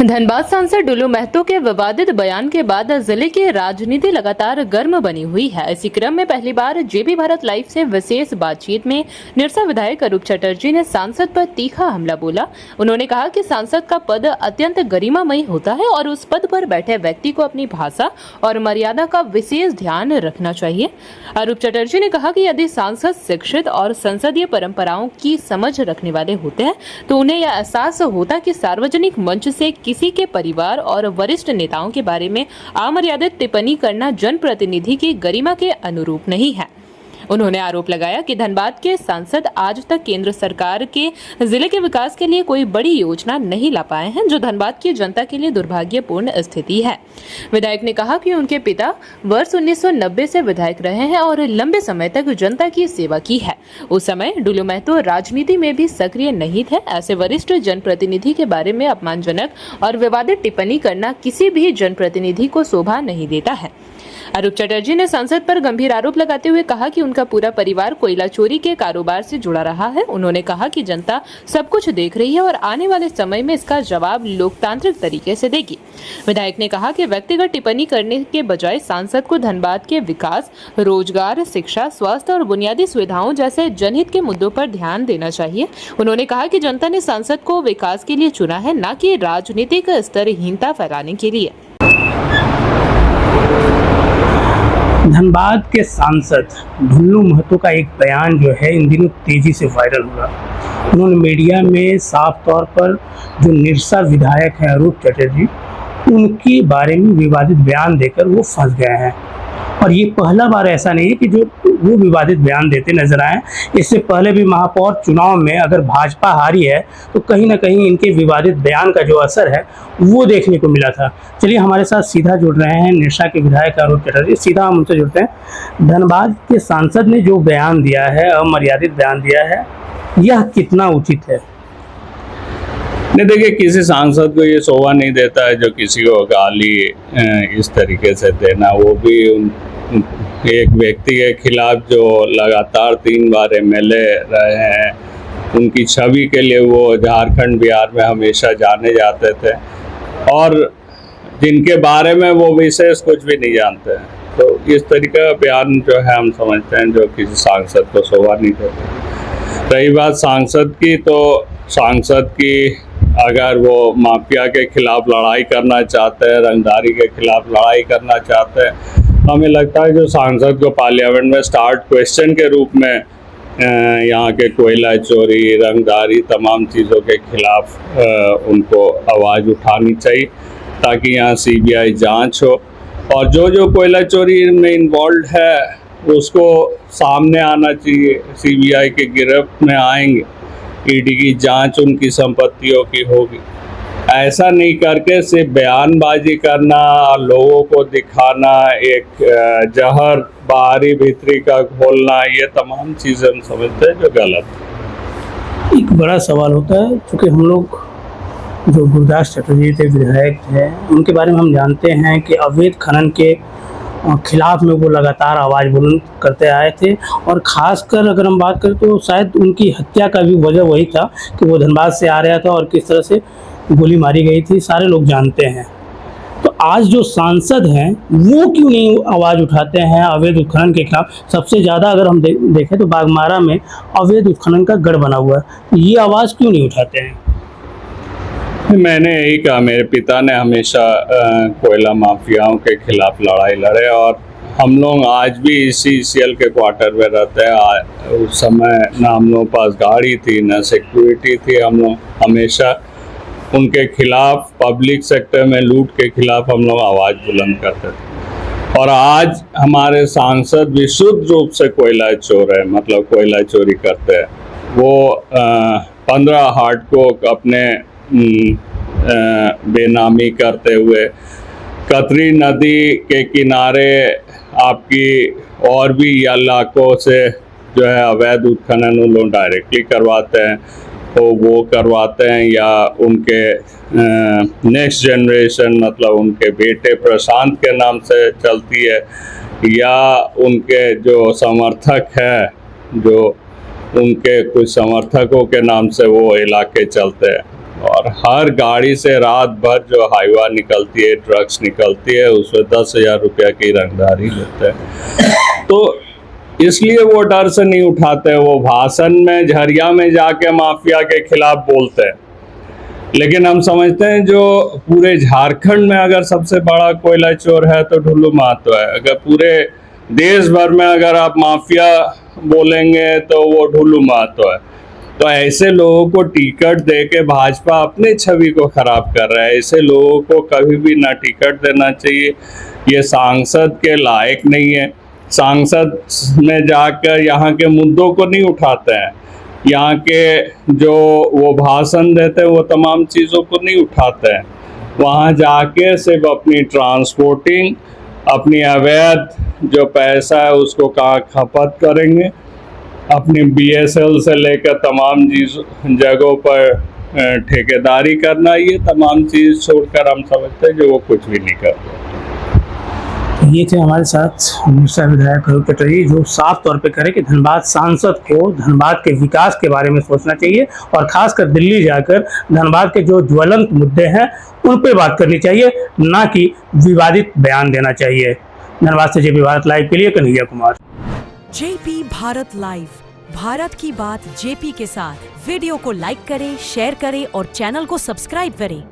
धनबाद सांसद डुल्लू महतो के विवादित बयान के बाद जिले की राजनीति लगातार गर्म बनी हुई है। इसी क्रम में पहली बार जेबी भारत लाइव से विशेष बातचीत में निरसा विधायक अरूप चटर्जी ने सांसद पर तीखा हमला बोला। उन्होंने कहा कि सांसद का पद अत्यंत गरिमामयी होता है और उस पद पर बैठे व्यक्ति को अपनी भाषा और मर्यादा का विशेष ध्यान रखना चाहिए। अरूप चटर्जी ने कहा कि यदि सांसद शिक्षित और संसदीय परंपराओं की समझ रखने वाले होते हैं तो उन्हें यह एहसास होता कि सार्वजनिक मंच से किसी के परिवार और वरिष्ठ नेताओं के बारे में अमर्यादित टिप्पणी करना जनप्रतिनिधि की गरिमा के अनुरूप नहीं है। उन्होंने आरोप लगाया कि धनबाद के सांसद आज तक केंद्र सरकार के जिले के विकास के लिए कोई बड़ी योजना नहीं ला पाए हैं, जो धनबाद की जनता के लिए दुर्भाग्यपूर्ण स्थिति है। विधायक ने कहा कि उनके पिता वर्ष 1990 से विधायक रहे हैं और लंबे समय तक जनता की सेवा की है। उस समय डुल्लू महतो राजनीति में भी सक्रिय नहीं थे। ऐसे वरिष्ठ जनप्रतिनिधि के बारे में अपमानजनक और विवादित टिप्पणी करना किसी भी जनप्रतिनिधि को शोभा नहीं देता है। अरूप चटर्जी ने सांसद पर गंभीर आरोप लगाते हुए कहा कि उनका पूरा परिवार कोयला चोरी के कारोबार से जुड़ा रहा है। उन्होंने कहा कि जनता सब कुछ देख रही है और आने वाले समय में इसका जवाब लोकतांत्रिक तरीके से देगी। विधायक ने कहा कि व्यक्तिगत टिप्पणी करने के बजाय सांसद को धनबाद के विकास, रोजगार, शिक्षा, स्वास्थ्य और बुनियादी सुविधाओं जैसे जनहित के मुद्दों पर ध्यान देना चाहिए। उन्होंने कहा कि जनता ने सांसद को विकास के लिए चुना है, न कि राजनीतिक स्तरहीनता फैलाने के लिए। धनबाद के सांसद डुल्लू महतो का एक बयान जो है इन दिनों तेजी से वायरल हो रहा। उन्होंने मीडिया में साफ तौर पर जो निरसा विधायक हैं अरूप चटर्जी, उनके बारे में विवादित बयान देकर वो फंस गए हैं। और ये पहला बार ऐसा नहीं है कि जो वो विवादित बयान देते नजर आए। इससे पहले भी महापौर चुनाव में अगर भाजपा हारी है तो कहीं ना कहीं इनके विवादित बयान का जो असर है वो देखने को मिला था। चलिए हमारे साथ सीधा जुड़ रहे हैं निरसा के विधायक अरूप चटर्जी। सीधा हम उनसे जुड़ते हैं। धनबाद के सांसद ने जो बयान दिया है, अमर्यादित बयान दिया है, यह कितना उचित है? नहीं, देखिए, किसी सांसद को ये शोभा नहीं देता है जो किसी को गाली इस तरीके से देना, वो भी एक व्यक्ति के खिलाफ जो लगातार 3 बार एमएलए रहे हैं, उनकी छवि के लिए वो झारखंड बिहार में हमेशा जाने जाते थे और जिनके बारे में वो विशेष कुछ भी नहीं जानते हैं। तो इस तरीके का बयान जो है हम समझते हैं जो किसी सांसद को शोभा नहीं देता। रही बात सांसद की, तो सांसद की अगर वो माफिया के खिलाफ लड़ाई करना चाहते हैं, रंगदारी के खिलाफ लड़ाई करना चाहते हैं, हमें लगता है जो सांसद को पार्लियामेंट में स्टार्ट क्वेश्चन के रूप में यहाँ के कोयला चोरी, रंगदारी, तमाम चीज़ों के खिलाफ उनको आवाज़ उठानी चाहिए ताकि यहाँ सीबीआई जांच हो और जो कोयला चोरी में इन्वॉल्व है उसको सामने आना चाहिए। सीबीआई के गिरफ्त में आएंगे, ईडी की जांच उनकी संपत्तियों की होगी। ऐसा नहीं करके सिर्फ बयानबाजी करना, लोगों को दिखाना, एक जहर बाहरी भीतरी का घोलना, ये तमाम चीज़ें हम समझते हैं जो गलत है। एक बड़ा सवाल होता है, क्योंकि हम लोग जो गुरदास चटर्जी थे विधायक हैं, उनके बारे में हम जानते हैं कि अवैध खनन के खिलाफ में वो लगातार आवाज़ बुलंद करते आए थे और ख़ासकर अगर हम बात करें तो शायद उनकी हत्या का भी वजह वही था कि वो धनबाद से आ रहा था और किस तरह से गोली मारी गई थी, सारे लोग जानते हैं। तो आज जो सांसद हैं वो क्यों नहीं आवाज़ उठाते हैं अवैध उत्खनन के खिलाफ? सबसे ज़्यादा अगर हम देखें तो बागमारा में अवैध उत्खनन का गढ़ बना हुआ है, तो ये आवाज़ क्यों नहीं उठाते हैं? मैंने यही कहा, मेरे पिता ने हमेशा कोयला माफियाओं के खिलाफ लड़ाई लड़े और हम लोग आज भी इसी सीएल के क्वार्टर में रहते हैं। उस समय ना हम लोगों के पास गाड़ी थी, ना सिक्योरिटी थी। हम लोग हमेशा उनके खिलाफ, पब्लिक सेक्टर में लूट के खिलाफ हम लोग आवाज़ बुलंद करते थे। और आज हमारे सांसद विशुद्ध रूप से कोयला चोर है, मतलब कोयला चोरी करते हैं। वो 15 हार्ड को अपने बेनामी करते हुए कतरी नदी के किनारे आपकी और भी इलाकों से जो है अवैध उत्खनन उन लोग डायरेक्टली करवाते हैं, तो वो करवाते हैं या उनके नेक्स्ट जनरेशन, मतलब उनके बेटे प्रशांत के नाम से चलती है, या उनके जो समर्थक हैं, जो उनके कुछ समर्थकों के नाम से वो इलाके चलते हैं। और हर गाड़ी से रात भर जो हाईवा निकलती है, ड्रग्स निकलती है, उसमें 10,000 रुपया की रंगदारी लेते हैं। तो इसलिए वो डर से नहीं उठाते। वो भाषण में झरिया में जाके माफिया के खिलाफ बोलते हैं, लेकिन हम समझते हैं जो पूरे झारखंड में अगर सबसे बड़ा कोयला चोर है तो ढुल्लू महतो है। अगर पूरे देश भर में अगर आप माफिया बोलेंगे तो वो ढुल्लू महतो है। तो ऐसे लोगों को टिकट दे के भाजपा अपनी छवि को खराब कर रहा है। ऐसे लोगों को कभी भी ना टिकट देना चाहिए। ये सांसद के लायक नहीं है। सांसद में जाकर यहाँ के मुद्दों को नहीं उठाते हैं। यहाँ के जो वो भाषण देते हैं वो तमाम चीज़ों को नहीं उठाते हैं। वहाँ जाके सिर्फ अपनी ट्रांसपोर्टिंग, अपनी अवैध जो पैसा है उसको कहाँ खपत करेंगे, अपनी BSL से लेकर तमाम जगहों पर ठेकेदारी करना, ये तमाम चीज़ छोड़कर हम समझते हैं जो वो कुछ भी नहीं करते। ये थे हमारे साथ निरसा विधायक अरूप चटर्जी, जो साफ तौर पे कहे कि धनबाद सांसद को धनबाद के विकास के बारे में सोचना चाहिए और खासकर दिल्ली जाकर धनबाद के जो ज्वलंत मुद्दे हैं उन पे बात करनी चाहिए, ना कि विवादित बयान देना चाहिए। धनबाद से JP भारत लाइव के लिए कन्हैया कुमार। JP भारत लाइव, भारत की बात JP के साथ। वीडियो को लाइक करें, शेयर करें और चैनल को सब्सक्राइब करें।